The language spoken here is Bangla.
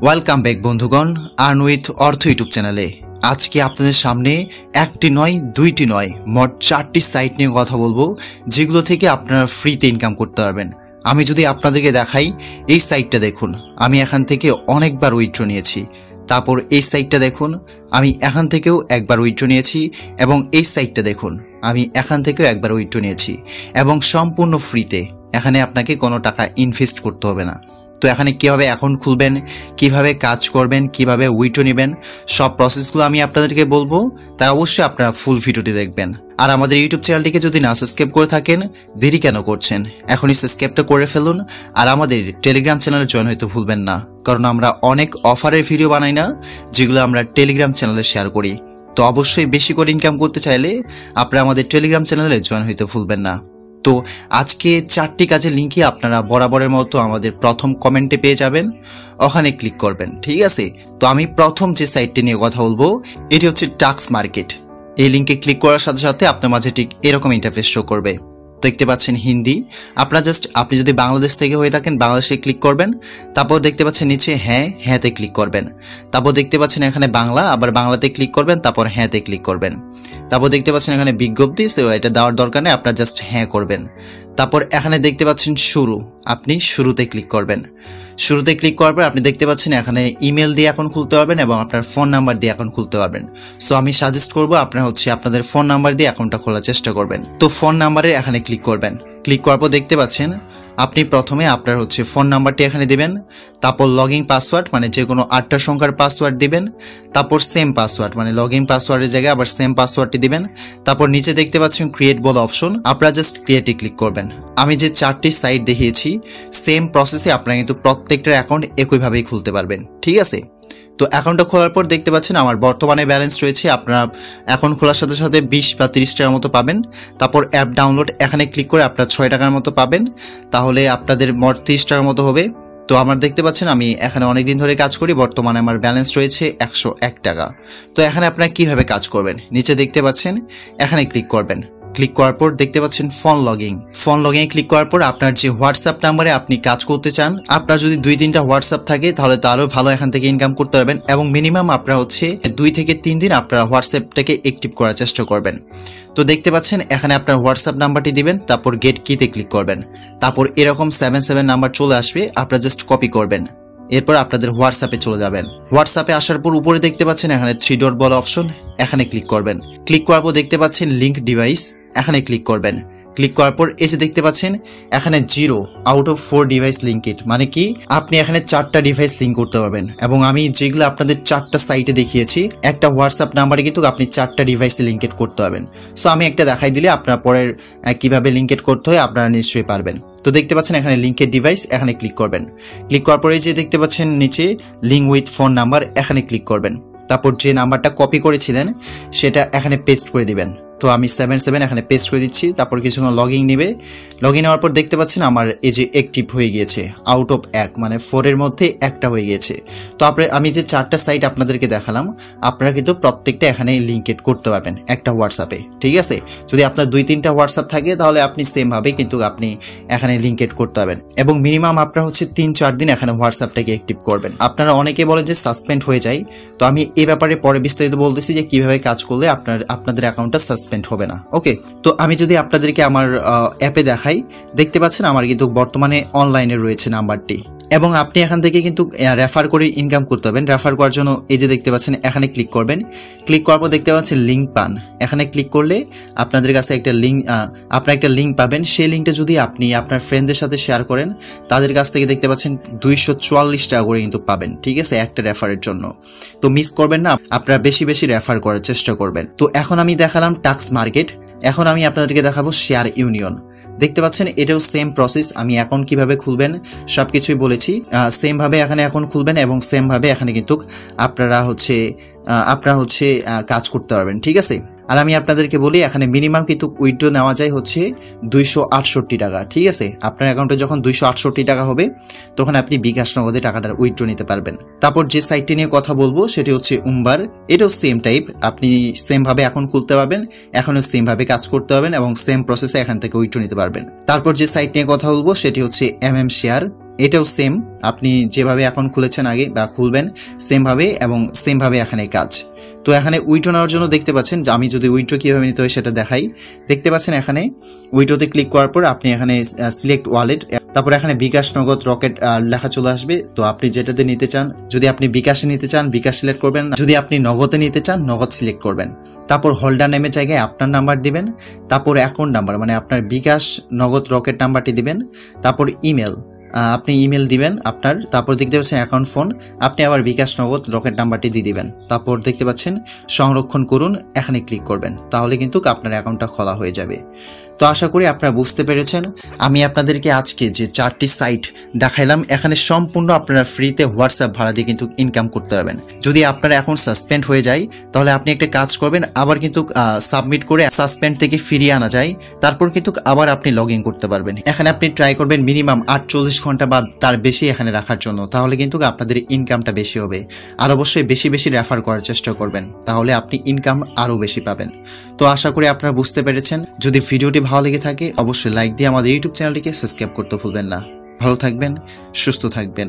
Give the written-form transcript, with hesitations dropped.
ওয়েলকাম ব্যাক বন্ধুগণ, আর্ন উইথ অর্থ ইউটিউব চ্যানেলে। আজকে আপনাদের সামনে একটি নয় দুইটি নয় মোট 4টি সাইট নিয়ে কথা বলবো, যেগুলো থেকে আপনারা ফ্রিতে ইনকাম করতে পারবেন। আমি যদি আপনাদেরকে দেখাই, এই সাইটটা দেখুন, আমি এখান থেকে অনেকবার উইথড্র নিয়েছি। তারপর এই সাইটটা দেখুন, আমি এখান থেকেও একবার উইথড্র নিয়েছি, এবং এই সাইটটা দেখুন, আমি এখান থেকেও একবার উইথড্র নিয়েছি, এবং সম্পূর্ণ ফ্রিতে। এখানে আপনাকে কোনো টাকা ইনভেস্ট করতে হবে না। তো এখানে কীভাবে অ্যাকাউন্ট খুলবেন, কিভাবে কাজ করবেন, কিভাবে উইথড্র নেবেন, সব প্রসেসগুলো আমি আপনাদেরকে বলবো। তাই অবশ্যই আপনারা ফুল ভিডিওটি দেখবেন। আর আমাদের ইউটিউব চ্যানেলটিকে যদি না সাবস্ক্রাইব করে থাকেন, দেরি কেন করছেন? এখনই সাবস্ক্রাইবটা করে ফেলুন। আর আমাদের টেলিগ্রাম চ্যানেলে জয়েন হতে ভুলবেন না, কারণ আমরা অনেক অফারের ভিডিও বানাই না, যেগুলো আমরা টেলিগ্রাম চ্যানেলে শেয়ার করি। তো অবশ্যই বেশি করে ইনকাম করতে চাইলে আপনারা আমাদের টেলিগ্রাম চ্যানেলে জয়েন হতে ভুলবেন না। তো আজকে 4টি কাজের লিঙ্কই আপনারা বরাবরের মতো আমাদের প্রথম কমেন্টে পেয়ে যাবেন, ওখানে ক্লিক করবেন, ঠিক আছে? তো আমি প্রথম যে সাইটটি নিয়ে কথা বলবো, এটি হচ্ছে টাক্স মার্কেট। এই লিঙ্কে ক্লিক করার সাথে সাথে আপনার মাঝে ঠিক এরকম ইন্টারফেস শো করবে। দেখতে পাচ্ছেন হিন্দি। আপনি যদি বাংলাদেশ থেকে হয়ে থাকেন, বাংলাদেশে ক্লিক করবেন। তারপর দেখতে পাচ্ছেন নিচে হ্যাঁতে ক্লিক করবেন। তারপর দেখতে পাচ্ছেন এখানে বাংলা, আবার বাংলাতে ক্লিক করবেন, তারপর হ্যাঁতে ক্লিক করবেন। তারপর দেখতে পাচ্ছেন এখানে বিজ্ঞপ্তি, এটা দেওয়ার দরকার নেই, আপনার জাস্ট হ্যাঁ করবেন। তারপর এখানে দেখতে পাচ্ছেন শুরু, আপনি শুরুতে ক্লিক করবেন। শুরুতে ক্লিক করার পর আপনি দেখতে পাচ্ছেন এখানে ইমেল দিয়ে অ্যাকাউন্ট খুলতে পারবেন এবং আপনার ফোন নাম্বার দিয়ে অ্যাকাউন্ট খুলতে পারবেন। সো আমি সাজেস্ট করবো আপনারা আপনাদের ফোন নাম্বার দিয়ে অ্যাকাউন্টটা খোলার চেষ্টা করবেন। তো ফোন নাম্বারে এখানে ক্লিক করবেন। ক্লিক করার পর দেখতে পাচ্ছেন আপনি প্রথমে আপনার ফোন নাম্বারটি এখানে দিবেন, তারপর লগইন পাসওয়ার্ড মানে যে কোনো 8টা সংখ্যার পাসওয়ার্ড দিবেন, তারপর সেম পাসওয়ার্ড মানে লগইন পাসওয়ার্ডের জায়গায় আবার সেম পাসওয়ার্ডটি দিবেন। তারপর নিচে দেখতে পাচ্ছেন ক্রিয়েট বলে অপশন, আপনারা জাস্ট ক্রিয়েটে ক্লিক করবেন। আমি যে 4টি সাইট দেখিয়েছি, সেম প্রসেসে আপনারা কিন্তু প্রত্যেকটার অ্যাকাউন্ট একইভাবেই খুলতে পারবেন, ঠিক আছে? তো অ্যাকাউন্টটা খোলার পর দেখতে পাচ্ছেন আমার বর্তমানে ব্যালেন্স রয়েছে, আপনারা অ্যাকাউন্ট খোলার সাথে সাথে 20 বা 30 টাকার মতো পাবেন। তারপর অ্যাপ ডাউনলোড এখানে ক্লিক করে আপনারা 6 টাকার মতো পাবেন, তাহলে আপনাদের মোট 30 টাকার মতো হবে। তো আমার দেখতে পাচ্ছেন আমি এখানে অনেকদিন ধরে কাজ করি, বর্তমানে আমার ব্যালেন্স রয়েছে 101 টাকা। তো এখানে আপনারা কিভাবে কাজ করবেন, নিচে দেখতে পাচ্ছেন এখানে ক্লিক করবেন। ক্লিক করার পর দেখতে পাচ্ছেন ফোন লগইন ক্লিক করার পর আপনার যে হোয়াটসঅ্যাপ নাম্বারে আপনি কাজ করতে চান, আপনার যদি 2-3টা হোয়াটসঅ্যাপ থাকে তাহলে তো আরও ভালো এখান থেকে ইনকাম করতে পারবেন। এবং মিনিমাম আপনারা 2 থেকে 3 দিন আপনারা হোয়াটসঅ্যাপটাকে অ্যাক্টিভ করার চেষ্টা করবেন। তো দেখতে পাচ্ছেন এখানে আপনার হোয়াটসঅ্যাপ নাম্বারটি দিবেন, তারপর গেট কিতে ক্লিক করবেন। তারপর এরকম 77 নাম্বার চলে আসবে, আপনারা জাস্ট কপি করবেন। এরপর আপনাদের হোয়াটসঅ্যাপে চলে যাবেন। হোয়াটসঅ্যাপে আসার পর উপরে দেখতে পাচ্ছেন এখানে 3 ডট বলে অপশন, এখানে ক্লিক করবেন। ক্লিক করার পর দেখতে পাচ্ছেন লিঙ্ক ডিভাইস, এখানে ক্লিক করবেন। ক্লিক করার পর এসে দেখতে পাচ্ছেন এখানে 0 আউট অফ 4 ডিভাইস লিঙ্কেড, মানে কি আপনি এখানে 4টা ডিভাইস লিঙ্ক করতে পারবেন। এবং আমি যেগুলো আপনাদের 4টা সাইটে দেখিয়েছি, একটা হোয়াটসঅ্যাপ নাম্বারে কিন্তু আপনি 4টা ডিভাইসে লিঙ্কেড করতে পারবেন। সো আমি একটা দেখাই দিলে আপনার পরের কিভাবে লিঙ্কেড করতে হয় আপনারা নিশ্চয়ই পারবেন। তো দেখতে পাচ্ছেন এখানে লিঙ্কের ডিভাইস, এখানে ক্লিক করবেন। ক্লিক করার পরে যে দেখতে পাচ্ছেন নিচে লিঙ্ক উইথ ফোন নাম্বার, এখানে ক্লিক করবেন। তারপর যে নাম্বারটা কপি করেছিলেন সেটা এখানে পেস্ট করে দিবেন। তো আমি 77 এখানে পেস্ট করে দিচ্ছি। তারপর কিছুক্ষণ লগইন নেবে। লগইন হওয়ার পর দেখতে পাচ্ছেন আমার এই যে অ্যাক্টিভ হয়ে গিয়েছে, আউট অফ 1 মানে 4 এর মধ্যে একটা হয়ে গিয়েছে। তো আমি যে 4টা সাইট আপনাদেরকে দেখালাম, আপনারা কিন্তু প্রত্যেকটা এখানে লিঙ্কেড করতে পারবেন একটা হোয়াটসঅ্যাপে, ঠিক আছে? যদি আপনার 2-3টা হোয়াটসঅ্যাপ থাকে তাহলে আপনি সেমভাবে কিন্তু আপনি এখানে লিঙ্কেড করতে পারবেন। এবং মিনিমাম আপনারা 3-4 দিন এখানে হোয়াটসঅ্যাপটাকে অ্যাক্টিভ করবেন। আপনারা অনেকে বলেন যে সাসপেন্ড হয়ে যায়, তো আমি এই ব্যাপারে পরে বিস্তারিত বলতেছি যে কিভাবে কাজ করলে আপনাদের অ্যাকাউন্টটা সাসপেন্ড হবে না, ওকে? তো আমি যদি আপনাদেরকে আমার অ্যাপে দেখাই, দেখতে পাচ্ছেন আমার কিন্তু বর্তমানে অনলাইনে রয়েছে নাম্বারটি, এবং আপনি এখান থেকে কিন্তু রেফার করে ইনকাম করতে পারবেন। রেফার করার জন্য এই যে দেখতে পাচ্ছেন এখানে ক্লিক করবেন। ক্লিক করার পর দেখতে পাচ্ছেন লিঙ্ক পান, এখানে ক্লিক করলে আপনাদের কাছে আপনার একটা লিঙ্ক পাবেন। সেই লিঙ্কটা যদি আপনি আপনার ফ্রেন্ডদের সাথে শেয়ার করেন, তাদের কাছ থেকে দেখতে পাচ্ছেন 244 টাকা করে কিন্তু পাবেন, ঠিক আছে, একটা রেফারের জন্য। তো মিস করবেন না, আপনারা বেশি বেশি রেফার করার চেষ্টা করবেন। তো এখন আমি দেখালাম টাক্স মার্কেট, এখন আমি আপনাদেরকে দেখাবো শেয়ার ইউনিয়ন। দেখতে পাচ্ছেন এটাও সেম প্রসেস, আমি অ্যাকাউন্ট কিভাবে খুলবেন সবকিছুই বলেছি। সেম ভাবে এখানে অ্যাকাউন্ট খুলবেন এবং সেম ভাবে এখানে কিন্তু আপনারা কাজ করতে পারবেন, ঠিক আছে? আর আমি আপনাদেরকে বলি এখানে মিনিমাম কিন্তু উইথড্র নেওয়া যায় 268 টাকা, ঠিক আছে? আপনার অ্যাকাউন্টে যখন 268 টাকা হবে তখন আপনি বিকাশ নগদে টাকাটা উইথড্র নিতে পারবেন। তারপর যে সাইটটি নিয়ে কথা বলবো সেটি হচ্ছে উম্বার, এটাও সেম টাইপ, আপনি সেম ভাবে অ্যাকাউন্ট খুলতে পারবেন, এখনো সেম ভাবে কাজ করতে পারবেন এবং সেম প্রসেসে এখান থেকে উইথড্র নিতে পারবেন। তারপর যে সাইট নিয়ে কথা বলবো সেটি হচ্ছে শেয়ার, এটাও সেম, আপনি যেভাবে অ্যাকাউন্ট খুলেছেন আগে বা খুলবেন সেমভাবে এবং সেমভাবে এখানে কাজ। তো এখানে উইড্রো নেওয়ার জন্য দেখতে পাচ্ছেন যে আমি যদি উইড্রো কীভাবে নিতে হয় সেটা দেখাই। দেখতে পাচ্ছেন এখানে উইড্রোতে ক্লিক করার পর আপনি এখানে সিলেক্ট ওয়ালেট, তারপর এখানে বিকাশ, নগদ, রকেট লেখা চলে আসবে। তো আপনি যেটাতে নিতে চান, যদি আপনি বিকাশে নিতে চান বিকাশ সিলেক্ট করবেন, যদি আপনি নগদে নিতে চান নগদ সিলেক্ট করবেন। তারপর হোল্ডার নেমের জায়গায় আপনার নাম্বার দিবেন, তারপর অ্যাকাউন্ট নাম্বার মানে আপনার বিকাশ, নগদ, রকেট নাম্বারটি দিবেন, তারপর ইমেল, আপনি ইমেল দিবেন আপনার, তারপর দেখতে পাচ্ছেন অ্যাকাউন্ট ফোন, আপনি আবার বিকাশ, নগদ, রকেট নাম্বারটি দিয়ে দিবেন। তারপর দেখতে পাচ্ছেন সংরক্ষণ করুন, এখানে ক্লিক করবেন, তাহলে কিন্তু আপনার অ্যাকাউন্টটা খোলা হয়ে যাবে। তো আশা করি আপনারা বুঝতে পেরেছেন। আমি আপনাদেরকে আজকে যে 4টি সাইট দেখাইলাম, এখানে সম্পূর্ণ আপনারা ফ্রিতে হোয়াটসঅ্যাপ ভাড়া দিয়ে কিন্তু ইনকাম করতে পারবেন। যদি আপনার অ্যাকাউন্ট সাসপেন্ড হয়ে যায় তাহলে আপনি একটা কাজ করবেন, আবার কিন্তু সাবমিট করে সাসপেন্ড থেকে ফিরিয়ে আনা যায়, তারপর কিন্তু আবার আপনি লগ ইন করতে পারবেন। এখানে আপনি ট্রাই করবেন মিনিমাম 48 ঘন্টা বা তার বেশি এখানে রাখার জন্য, তাহলে কিন্তু আপনাদের ইনকামটা বেশি হবে। আর অবশ্যই বেশি বেশি রেফার করার চেষ্টা করবেন, তাহলে আপনি ইনকাম আরও বেশি পাবেন। তো আশা করি আপনারা বুঝতে পেরেছেন। যদি ভিডিওটি ভালো লেগে থাকে অবশ্যই লাইক দিয়ে আমাদের ইউটিউব চ্যানেলটিকে সাবস্ক্রাইব করতে ভুলবেন না। ভালো থাকবেন, সুস্থ থাকবেন।